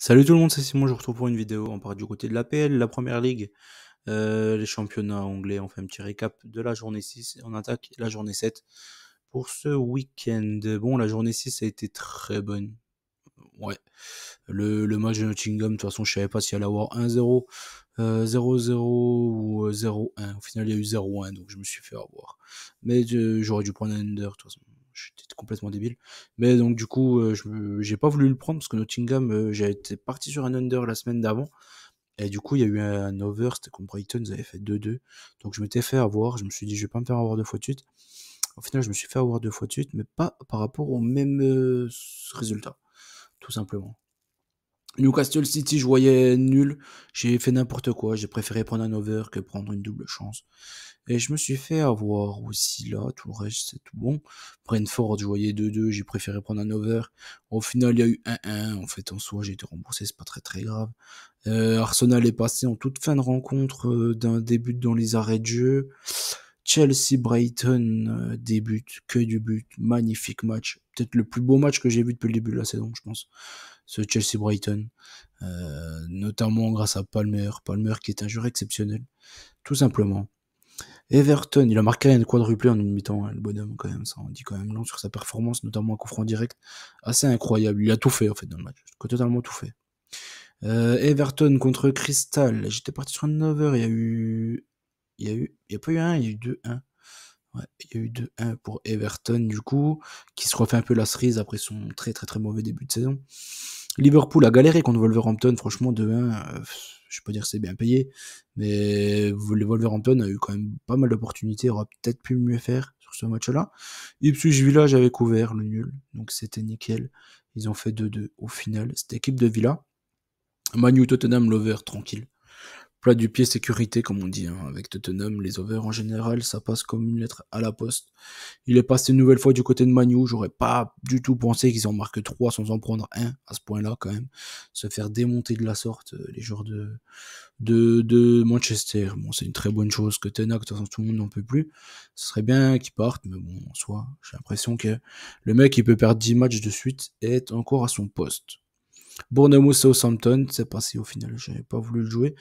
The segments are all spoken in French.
Salut tout le monde, c'est Simon, je vous retrouve pour une vidéo. On part du côté de l'APL, la première ligue, les championnats anglais. On fait un petit récap de la journée 6 et on attaque la journée 7 pour ce week-end. Bon, la journée 6 a été très bonne. Ouais, le match de Nottingham, de toute façon, je savais pas s'il allait avoir 1-0, 0-0 ou 0-1. Au final, il y a eu 0-1, donc je me suis fait avoir. Mais j'aurais dû prendre un under, de toute façon. J'étais complètement débile. Mais donc, du coup, j'ai pas voulu le prendre parce que Nottingham, j'ai été parti sur un under la semaine d'avant. Et du coup, il y a eu un over, c'était contre Brighton, ils avaient fait 2-2. Donc, je m'étais fait avoir. Je me suis dit, je vais pas me faire avoir deux fois de suite. Au final, je me suis fait avoir deux fois de suite, mais pas par rapport au même résultat, tout simplement. Newcastle City, je voyais nul. J'ai fait n'importe quoi. J'ai préféré prendre un over que prendre une double chance. Et je me suis fait avoir aussi là. Tout le reste, c'est tout bon. Brentford, je voyais 2-2. J'ai préféré prendre un over. Au final, il y a eu 1-1. En fait, en soi, j'ai été remboursé. C'est pas très très grave. Arsenal est passé en toute fin de rencontre d'un début dans les arrêts de jeu. Chelsea-Brighton débute, que du but. Magnifique match. Peut-être le plus beau match que j'ai vu depuis le début de la saison, je pense, ce Chelsea-Brighton, notamment grâce à Palmer, Palmer qui est un joueur exceptionnel, tout simplement. Everton, il a marqué un quadruplé en une mi-temps, hein, le bonhomme quand même, ça on dit quand même long sur sa performance, notamment en coup franc direct, assez incroyable, il a tout fait en fait dans le match, totalement tout fait. Everton contre Crystal, j'étais parti sur un over, il y a pas eu un, il y a eu 2-1. Ouais, il y a eu 2-1 pour Everton du coup, qui se refait un peu la cerise après son très très très mauvais début de saison. Liverpool a galéré contre Wolverhampton, franchement 2-1, je peux pas dire que c'est bien payé, mais le Wolverhampton a eu quand même pas mal d'opportunités, aurait peut-être pu mieux faire sur ce match-là. Ipswich Villa, j'avais couvert le nul, donc c'était nickel. Ils ont fait 2-2 au final. Cette équipe de Villa. Manu Tottenham, l'over, tranquille. Plat du pied sécurité, comme on dit, hein. Avec Tottenham, les overs en général, ça passe comme une lettre à la poste. Il est passé une nouvelle fois du côté de Manu. J'aurais pas du tout pensé qu'ils en marquent 3 sans en prendre un à ce point-là, quand même. Se faire démonter de la sorte, les joueurs de Manchester. Bon, c'est une très bonne chose que Tenak, de toute façon, tout le monde n'en peut plus. Ce serait bien qu'il parte, mais bon, en soi, j'ai l'impression que le mec, il peut perdre 10 matchs de suite et être encore à son poste. Bournemouth Southampton, c'est passé au final, j'avais pas voulu le jouer.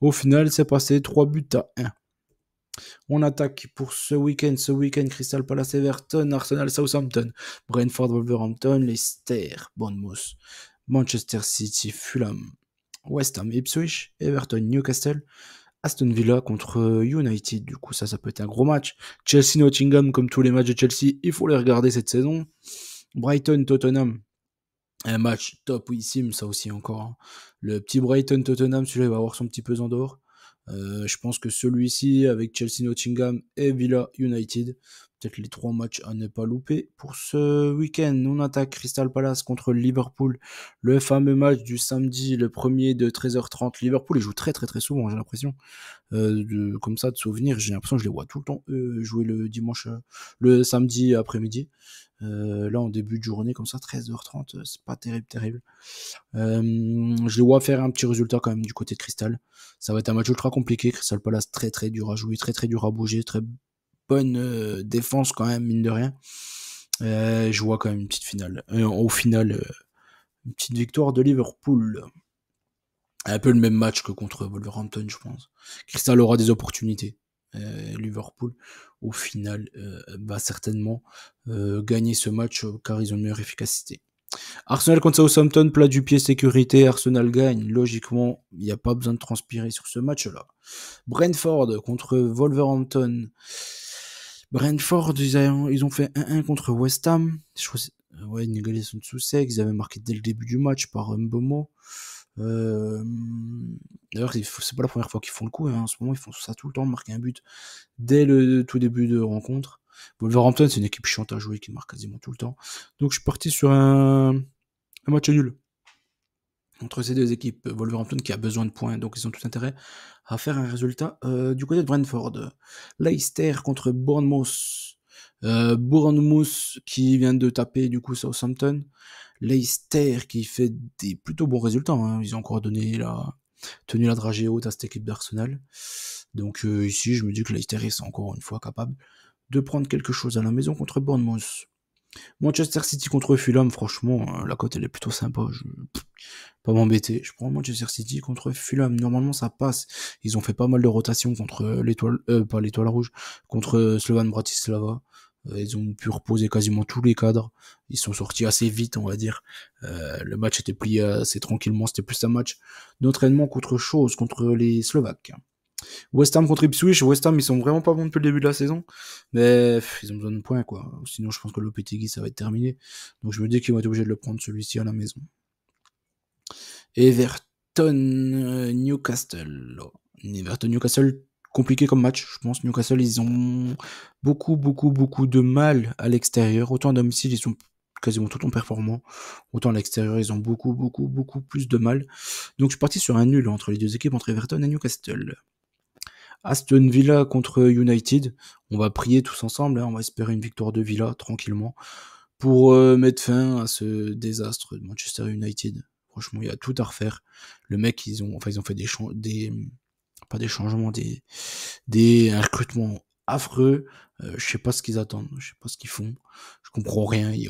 Au final, c'est passé 3 buts à 1. On attaque pour ce week-end. Ce week-end, Crystal Palace Everton, Arsenal Southampton, Brentford Wolverhampton, Leicester, Bournemouth, Manchester City, Fulham, West Ham Ipswich, Everton Newcastle, Aston Villa contre United. Du coup, ça peut être un gros match. Chelsea Nottingham, comme tous les matchs de Chelsea, il faut les regarder cette saison. Brighton Tottenham, un match topissime, ça aussi encore, hein. Le petit Brighton Tottenham, celui-là, il va avoir son petit pesant d'or. Je pense que celui-ci, avec Chelsea Nottingham et Villa United, peut-être les 3 matchs à ne pas louper. Pour ce week-end, on attaque Crystal Palace contre Liverpool. Le fameux match du samedi, le premier de 13h30. Liverpool, ils jouent très très très souvent, j'ai l'impression. Comme ça, de souvenir, j'ai l'impression que je les vois tout le temps jouer le dimanche, le samedi après-midi. Là, en début de journée, comme ça, 13h30, c'est pas terrible, terrible. Je les vois faire un petit résultat quand même du côté de Crystal. Ça va être un match ultra compliqué. Crystal Palace, très très dur à jouer, très très dur à bouger, très bonne défense quand même, mine de rien. Je vois quand même une petite finale. Au final, une petite victoire de Liverpool. Un peu le même match que contre Wolverhampton, je pense. Crystal aura des opportunités. Liverpool, au final, va certainement gagner ce match car ils ont une meilleure efficacité. Arsenal contre Southampton, plat du pied sécurité, Arsenal gagne. Logiquement, il n'y a pas besoin de transpirer sur ce match-là. Brentford contre Wolverhampton. Brentford, ils ont fait 1-1 contre West Ham. Je crois ouais, une égalisation de Soucek. Ils avaient marqué dès le début du match par Mbomo. D'ailleurs, c'est pas la première fois qu'ils font le coup, hein. En ce moment, ils font ça tout le temps, marquer un but dès le tout début de rencontre. Wolverhampton, c'est une équipe chiante à jouer qui marque quasiment tout le temps. Donc, je suis parti sur un match nul entre ces deux équipes. Wolverhampton qui a besoin de points, donc ils ont tout intérêt à faire un résultat du côté de Brentford. Leicester contre Bournemouth. Bournemouth qui vient de taper du coup Southampton. Leicester qui fait des plutôt bons résultats, hein. Ils ont encore tenu la dragée haute à cette équipe d'Arsenal. Donc ici, je me dis que Leicester est encore une fois capable de prendre quelque chose à la maison contre Bournemouth. Manchester City contre Fulham, franchement, la cote elle est plutôt sympa. Pas m'embêter. Je prends Manchester City contre Fulham. Normalement, ça passe. Ils ont fait pas mal de rotations contre pas l'étoile rouge, contre Slovan Bratislava. Ils ont pu reposer quasiment tous les cadres. Ils sont sortis assez vite, on va dire. Le match était plié assez tranquillement. C'était plus un match d'entraînement qu'autre chose contre les Slovaques. West Ham contre Ipswich. West Ham, ils sont vraiment pas bons depuis le début de la saison. Mais ils ont besoin de points, quoi. Sinon, je pense que le Lopetegui, ça va être terminé. Donc, je me dis qu'ils vont être obligés de le prendre celui-ci à la maison. Everton Newcastle, compliqué comme match, je pense. Newcastle, ils ont beaucoup de mal à l'extérieur. Autant à domicile, ils sont quasiment tout le temps performants. Autant à l'extérieur, ils ont beaucoup plus de mal. Donc je suis parti sur un nul entre les deux équipes, entre Everton et Newcastle. Aston Villa contre United. On va prier tous ensemble, hein. On va espérer une victoire de Villa tranquillement pour mettre fin à ce désastre de Manchester United. Franchement, il y a tout à refaire. Le mec, ils ont fait pas des changements, un recrutement affreux. Je sais pas ce qu'ils attendent, je sais pas ce qu'ils font. Je comprends rien. Il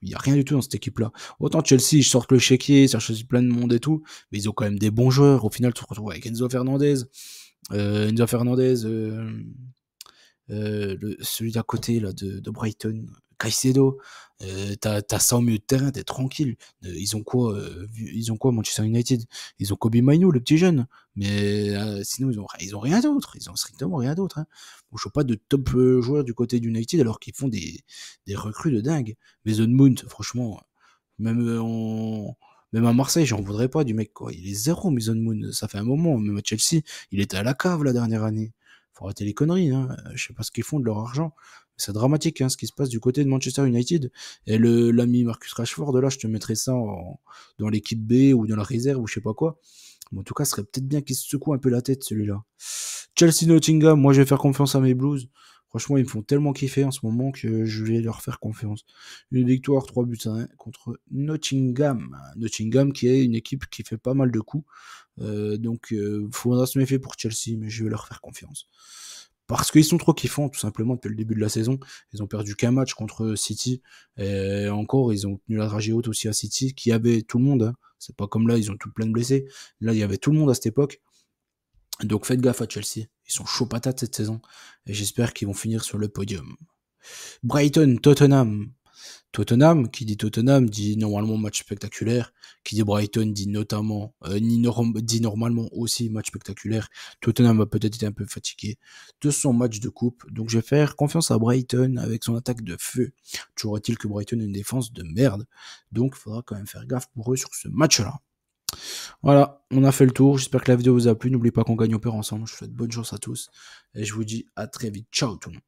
y a rien du tout dans cette équipe-là. Autant Chelsea, ils sortent le chéquier, ça choisit plein de monde et tout, mais ils ont quand même des bons joueurs. Au final, tu te retrouves avec Enzo Fernandez. Celui d'à côté là, de Brighton, Caicedo, t'as ça au milieu de terrain, t'es tranquille. Ils ont quoi Manchester United? Ils ont Kobe Mainoo, le petit jeune, mais sinon ils ont rien d'autre, ils ont strictement rien d'autre. Hein. Bon, je vois pas de top joueurs du côté d'United alors qu'ils font des recrues de dingue. Mason Mount, franchement, même même à Marseille, j'en voudrais pas du mec, quoi. Il est zéro, Mason Mount. Ça fait un moment. Même à Chelsea, il était à la cave la dernière année. Faut arrêter les conneries, hein. Je sais pas ce qu'ils font de leur argent. C'est dramatique, hein, ce qui se passe du côté de Manchester United. Et l'ami Marcus Rashford, là, je te mettrais ça dans l'équipe B ou dans la réserve ou je sais pas quoi. Mais en tout cas, ce serait peut-être bien qu'il se secoue un peu la tête, celui-là. Chelsea-Nottingham, moi, je vais faire confiance à mes Blues. Franchement, ils me font tellement kiffer en ce moment que je vais leur faire confiance. Une victoire 3 buts à 1 contre Nottingham. Nottingham qui est une équipe qui fait pas mal de coups. Donc, faudra se méfier pour Chelsea, mais je vais leur faire confiance. Parce qu'ils sont trop kiffants, tout simplement, depuis le début de la saison. Ils ont perdu qu'un match contre City. Et encore, ils ont tenu la dragée haute aussi à City, qui avait tout le monde. Hein. C'est pas comme là, ils ont tout plein de blessés. Là, il y avait tout le monde à cette époque. Donc faites gaffe à Chelsea. Ils sont chauds patates cette saison. Et j'espère qu'ils vont finir sur le podium. Brighton, Tottenham. Qui dit Tottenham dit normalement match spectaculaire. Qui dit Brighton dit dit normalement aussi match spectaculaire. Tottenham va peut-être être un peu fatigué de son match de coupe. Donc je vais faire confiance à Brighton avec son attaque de feu. Toujours est-il que Brighton a une défense de merde. Donc il faudra quand même faire gaffe pour eux sur ce match-là. Voilà, on a fait le tour. J'espère que la vidéo vous a plu. N'oubliez pas qu'on gagne au peur ensemble. Je vous souhaite bonne chance à tous. Et je vous dis à très vite. Ciao tout le monde.